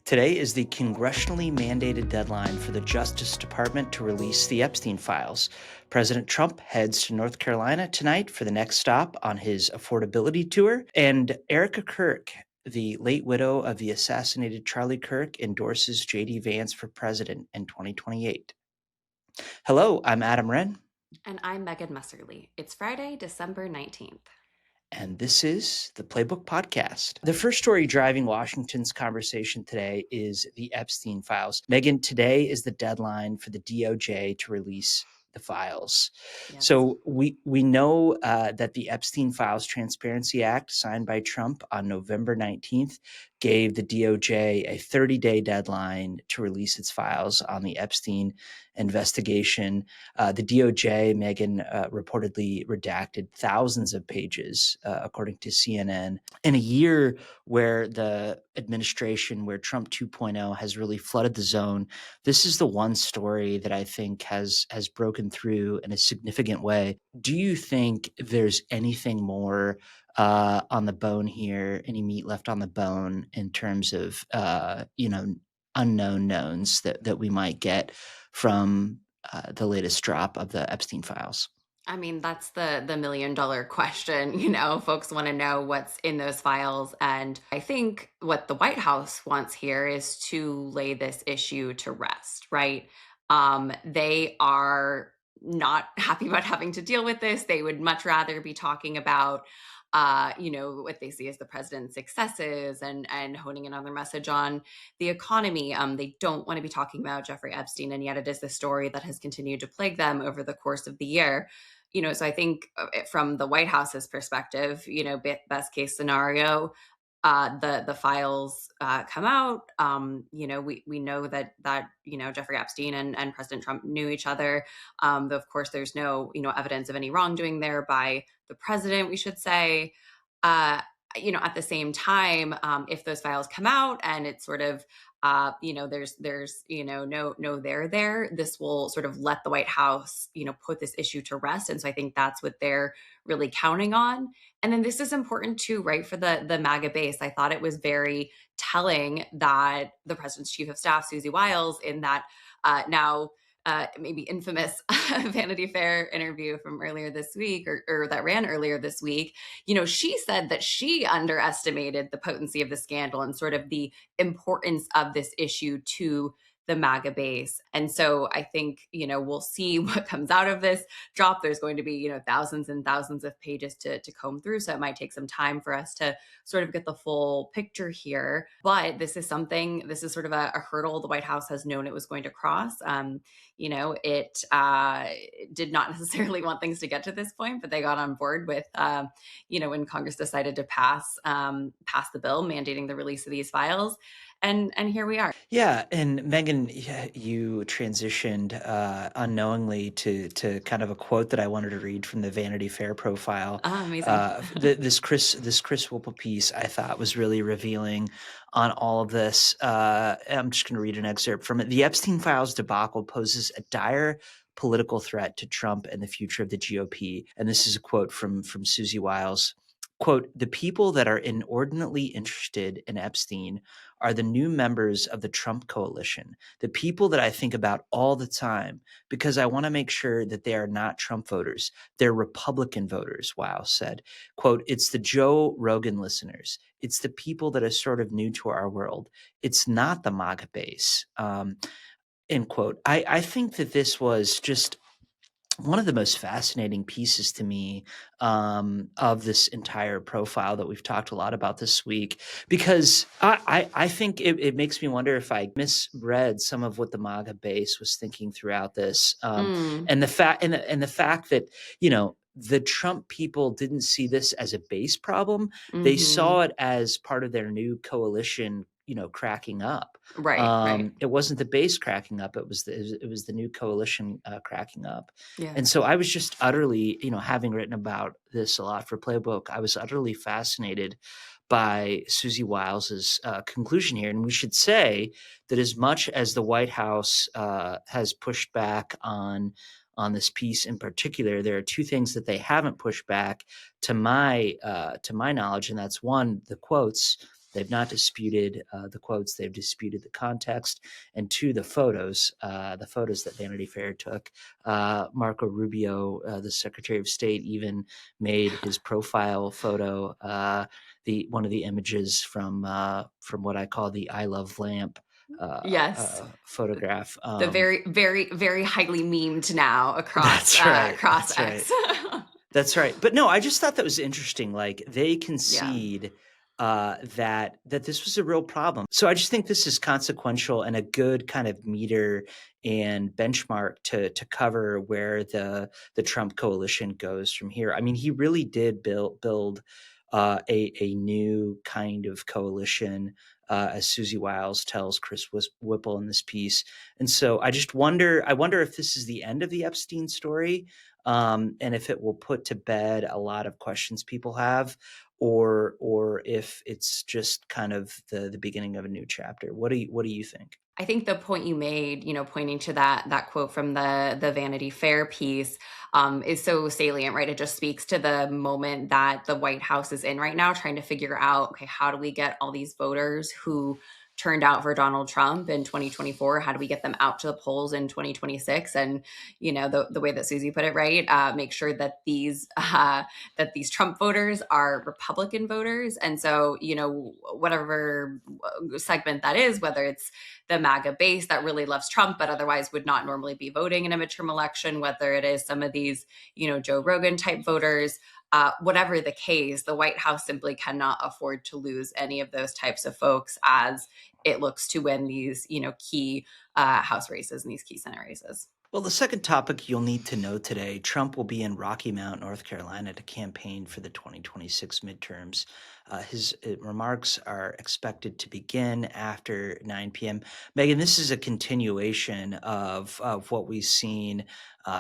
Today is the congressionally mandated deadline for the Justice Department to release the Epstein Files. President Trump heads to North Carolina tonight for the next stop on his affordability tour. And Erica Kirk, the late widow of the assassinated Charlie Kirk, endorses J.D. Vance for president in 2028. Hello, I'm Adam Wren. And I'm Megan Messerly. It's Friday, December 19th. And this is the Playbook Podcast. The first story driving Washington's conversation today is the Epstein Files. Megan, today is the deadline for the DOJ to release the files. Yes. So we know that the Epstein Files Transparency Act, signed by Trump on November 19th, gave the DOJ a 30-day deadline to release its files on the Epstein investigation. The DOJ, Megan, reportedly redacted thousands of pages, according to CNN. In a year where the administration, where Trump 2.0 has really flooded the zone, this is the one story that I think has broken through in a significant way. Do you think there's anything more on the bone here, any meat left on the bone in terms of, unknown knowns that we might get from the latest drop of the Epstein Files? I mean, that's the $1 million question. Folks want to know what's in those files. And I think what the White House wants here is to lay this issue to rest, right? They are not happy about having to deal with this. They would much rather be talking about what they see as the president's successes and honing in on their message on the economy. They don't want to be talking about Jeffrey Epstein, and yet it is the story that has continued to plague them over the course of the year. So I think from the White House's perspective, best case scenario, the files come out. We know that Jeffrey Epstein and President Trump knew each other. Though of course there's no evidence of any wrongdoing there by the president, we should say. At the same time, if those files come out and it's sort of there's no there, this will sort of let the White House put this issue to rest. And so I think that's what they're really counting on. And then this is important too, right, for the MAGA base. I thought it was very telling that the president's chief of staff, Susie Wiles, in that now maybe infamous Vanity Fair interview from earlier this week, or that ran earlier this week, she said that she underestimated the potency of the scandal and sort of the importance of this issue to the MAGA base. And so I think, we'll see what comes out of this drop. There's going to be, thousands and thousands of pages to comb through. So it might take some time for us to sort of get the full picture here. But this is sort of a hurdle the White House has known it was going to cross. It did not necessarily want things to get to this point, but they got on board with, when Congress decided to pass the bill mandating the release of these files. And here we are. Yeah, and Megan, you transitioned unknowingly to kind of a quote that I wanted to read from the Vanity Fair profile. Amazing. This Chris Whipple piece I thought was really revealing on all of this. I'm just going to read an excerpt from it. The Epstein Files debacle poses a dire political threat to Trump and the future of the GOP. And this is a quote from Susie Wiles. Quote, "The people that are inordinately interested in Epstein are the new members of the Trump coalition, the people that I think about all the time because I want to make sure that they are not Trump voters. They're Republican voters," Wiles said. Quote, "It's the Joe Rogan listeners. It's the people that are sort of new to our world. It's not the MAGA base." End quote. I think that this was just one of the most fascinating pieces to me of this entire profile that we've talked a lot about this week, because I think it makes me wonder if I misread some of what the MAGA base was thinking throughout this, and the fact that the Trump people didn't see this as a base problem; they saw it as part of their new coalition, cracking up. Right. It wasn't the base cracking up; it was the new coalition cracking up. Yeah. And so I was just utterly, having written about this a lot for Playbook, I was utterly fascinated by Susie Wiles's conclusion here. And we should say that as much as the White House has pushed back on this piece in particular, there are two things that they haven't pushed back to my knowledge, and that's one, the quotes They've not disputed the quotes; they've disputed the context, and two, the photos that Vanity Fair took. Marco Rubio, the Secretary of State, even made his profile photo the one of the images from what I call the "I Love Lamp" Yes. photograph. The very, very, very highly memed now That's right. across That's right. X. That's right. But no, I just thought that was interesting. Like they Yeah. concede that this was a real problem. So I just think this is consequential and a good kind of meter and benchmark to cover where the Trump coalition goes from here. I mean, he really did build a new kind of coalition, as Susie Wiles tells Chris Whipple in this piece. And so I wonder if this is the end of the Epstein story, and if it will put to bed a lot of questions people have, or if it's just kind of the beginning of a new chapter. What do you think? I think the point you made, pointing to that quote from the Vanity Fair piece, is so salient, right? It just speaks to the moment that the White House is in right now, trying to figure out, okay, how do we get all these voters who turned out for Donald Trump in 2024? How do we get them out to the polls in 2026? And the way that Susie put it, right, make sure that these Trump voters are Republican voters, and so whatever segment that is, whether it's the MAGA base that really loves Trump, but otherwise would not normally be voting in a midterm election, whether it is some of these, Joe Rogan type voters. Whatever the case, the White House simply cannot afford to lose any of those types of folks as it looks to win these, key House races and these key Senate races. Well, the second topic you'll need to know today, Trump will be in Rocky Mount, North Carolina to campaign for the 2026 midterms. His remarks are expected to begin after 9 p.m. Megan, this is a continuation of what we've seen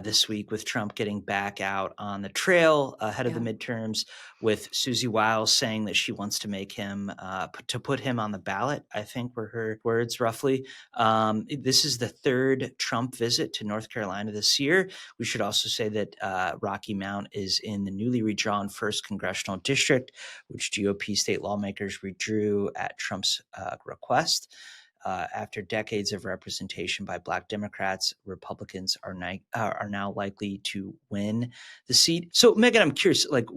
this week with Trump getting back out on the trail ahead of the Yeah. midterms, with Susie Wiles saying that she wants to make him, to put him on the ballot, I think were her words roughly. This is the third Trump visit to North Carolina this year. We should also say that Rocky Mount is in the newly redrawn 1st Congressional District, which GOP state lawmakers withdrew at Trump's request. After decades of representation by Black Democrats, Republicans are now likely to win the seat. So, Megan, I'm curious, like,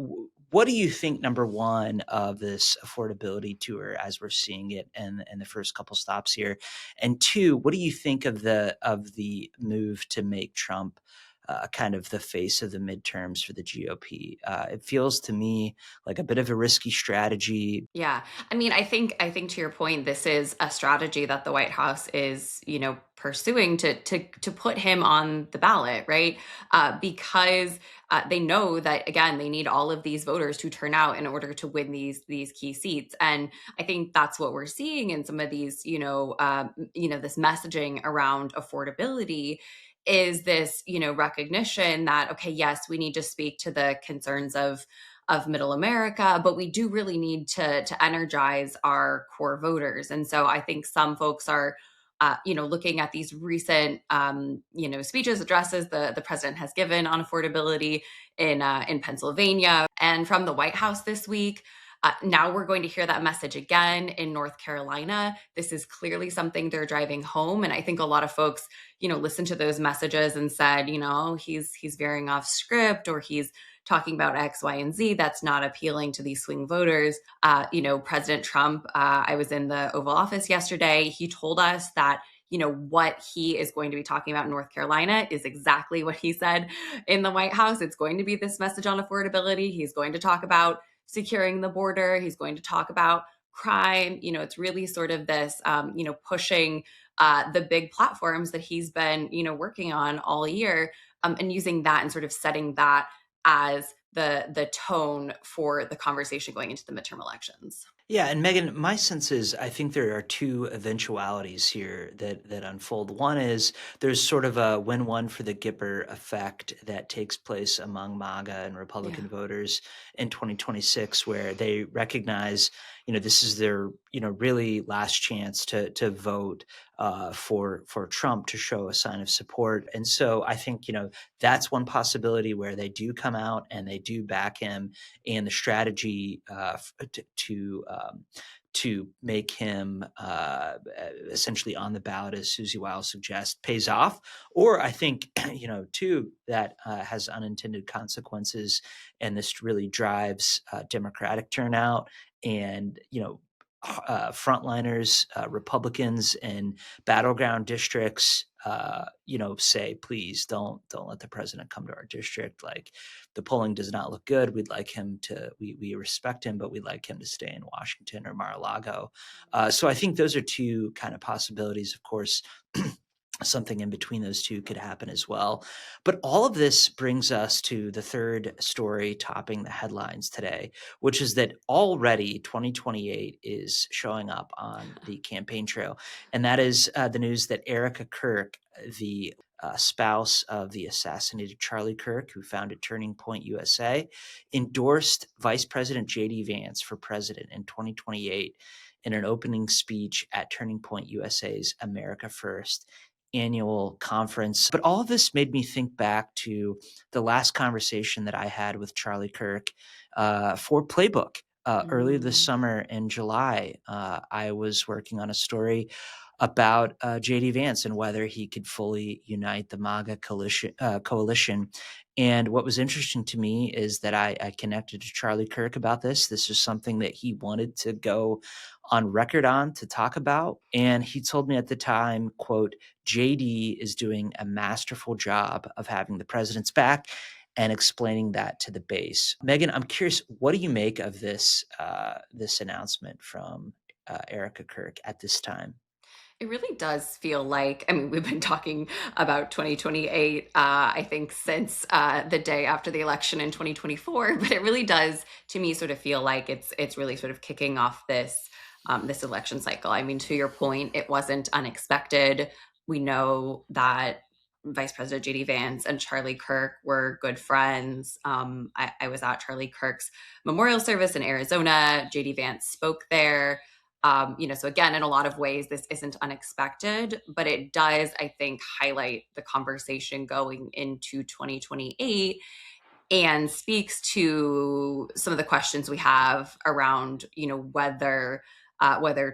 what do you think, number one, of this affordability tour as we're seeing it and the first couple stops here? And two, what do you think of the move to make Trump kind of the face of the midterms for the GOP? It feels to me like a bit of a risky strategy. Yeah. I mean, I think to your point, this is a strategy that the White House is, pursuing to put him on the ballot, right? Because they know that again, they need all of these voters to turn out in order to win these key seats. And I think that's what we're seeing in some of these, this messaging around affordability is this, recognition that, okay, yes, we need to speak to the concerns of middle America, but we do really need to energize our core voters. And so I think some folks are, looking at these recent, speeches, addresses the president has given on affordability in Pennsylvania and from the White House this week. Now we're going to hear that message again in North Carolina. This is clearly something they're driving home, and I think a lot of folks, listened to those messages and said, he's veering off script, or he's talking about X, Y, and Z. That's not appealing to these swing voters. President Trump, I was in the Oval Office yesterday. He told us that what he is going to be talking about in North Carolina is exactly what he said in the White House. It's going to be this message on affordability. He's going to talk about securing the border. He's going to talk about crime. It's really sort of this, pushing the big platforms that he's been, working on all year, and using that and sort of setting that as the tone for the conversation going into the midterm elections. Yeah, and Megan, my sense is I think there are two eventualities here that unfold. One is there's sort of a win-one for the Gipper effect that takes place among MAGA and Republican Yeah. voters in 2026, where they recognize, this is their, really last chance to vote for Trump, to show a sign of support. And so I think, that's one possibility where they do come out and they do back him, and the strategy to to make him essentially on the ballot, as Susie Wiles suggests, pays off. Or I think, too, that has unintended consequences, and this really drives Democratic turnout and, frontliners, Republicans in battleground districts, say, please don't let the president come to our district. Like, the polling does not look good. We'd like him to, we respect him, but we'd like him to stay in Washington or Mar-a-Lago. So I think those are two kind of possibilities. Of course, something in between those two could happen as well. But all of this brings us to the third story topping the headlines today, which is that already 2028 is showing up on the campaign trail. And that is the news that Erica Kirk, the spouse of the assassinated Charlie Kirk, who founded Turning Point USA, endorsed Vice President J.D. Vance for president in 2028 in an opening speech at Turning Point USA's America First annual conference. But all of this made me think back to the last conversation that I had with Charlie Kirk for Playbook. Earlier this Mm. summer in July, I was working on a story about J.D. Vance and whether he could fully unite the MAGA coalition. And what was interesting to me is that I connected to Charlie Kirk about this. This is something that he wanted to go on record on to talk about. And he told me at the time, quote, JD is doing a masterful job of having the president's back and explaining that to the base. Megan, I'm curious, what do you make of this announcement from Erica Kirk at this time? It really does feel like, I mean, we've been talking about 2028, I think, since the day after the election in 2024, but it really does, to me, sort of feel like it's really sort of kicking off this election cycle. I mean, to your point, it wasn't unexpected. We know that Vice President J.D. Vance and Charlie Kirk were good friends. I was at Charlie Kirk's memorial service in Arizona. J.D. Vance spoke there. So again, in a lot of ways, this isn't unexpected, but it does, I think, highlight the conversation going into 2028 and speaks to some of the questions we have around, whether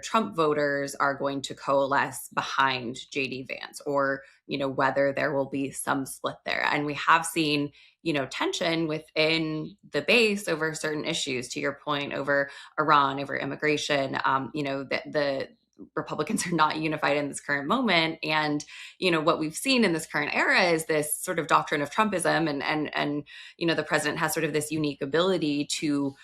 Trump voters are going to coalesce behind JD Vance, or whether there will be some split there. And we have seen tension within the base over certain issues. To your point, over Iran, over immigration. The Republicans are not unified in this current moment, and what we've seen in this current era is this sort of doctrine of Trumpism, and the president has sort of this unique ability to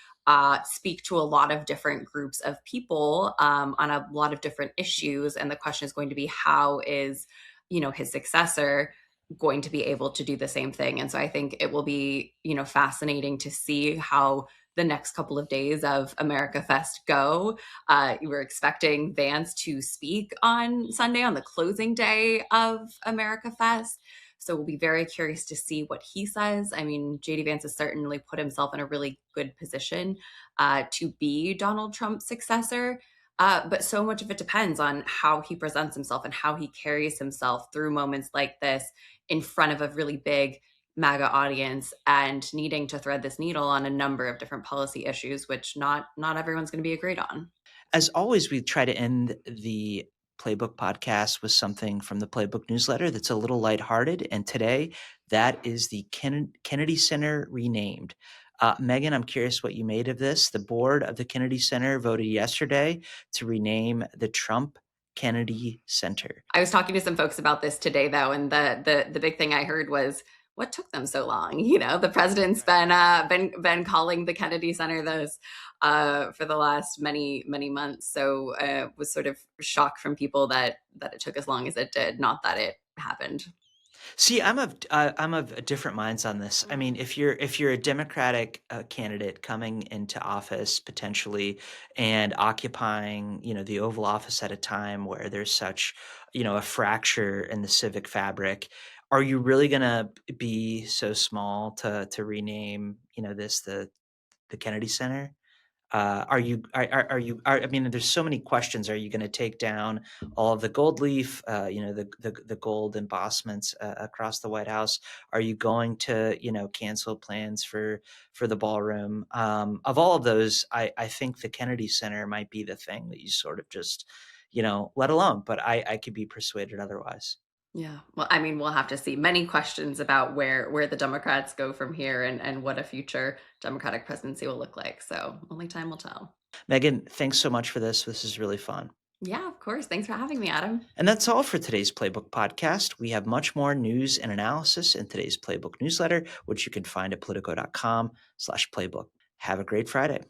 speak to a lot of different groups of people on a lot of different issues. And the question is going to be, how is his successor going to be able to do the same thing? And so I think it will be fascinating to see how the next couple of days of America Fest go. We're expecting Vance to speak on Sunday, on the closing day of America Fest. So we'll be very curious to see what he says. I mean, JD Vance has certainly put himself in a really good position to be Donald Trump's successor. But so much of it depends on how he presents himself and how he carries himself through moments like this in front of a really big MAGA audience, and needing to thread this needle on a number of different policy issues, which not everyone's going to be agreed on. As always, we try to end the Playbook podcast with something from the Playbook newsletter that's a little lighthearted. And today, that is the Kennedy Center renamed. Megan, I'm curious what you made of this. The board of the Kennedy Center voted yesterday to rename the Trump Kennedy Center. I was talking to some folks about this today, though, and the big thing I heard was, what took them so long? The president's been calling the Kennedy Center those for the last many months. So was sort of shocked from people that it took as long as it did, not that it happened. See, I'm of different minds on this. I mean, if you're a Democratic candidate coming into office potentially and occupying, the Oval Office at a time where there's such, a fracture in the civic fabric, are you really going to be so small to rename, this the Kennedy Center? I mean, there's so many questions. Are you going to take down all of the gold leaf, the gold embossments across the White House? Are you going to, cancel plans for the ballroom? Of all of those, I think the Kennedy Center might be the thing that you sort of just, let alone. But I could be persuaded otherwise. Yeah. Well, I mean, we'll have to see many questions about where the Democrats go from here and what a future Democratic presidency will look like. So only time will tell. Megan, thanks so much for this. This is really fun. Yeah, of course. Thanks for having me, Adam. And that's all for today's Playbook podcast. We have much more news and analysis in today's Playbook newsletter, which you can find at politico.com/playbook. Have a great Friday.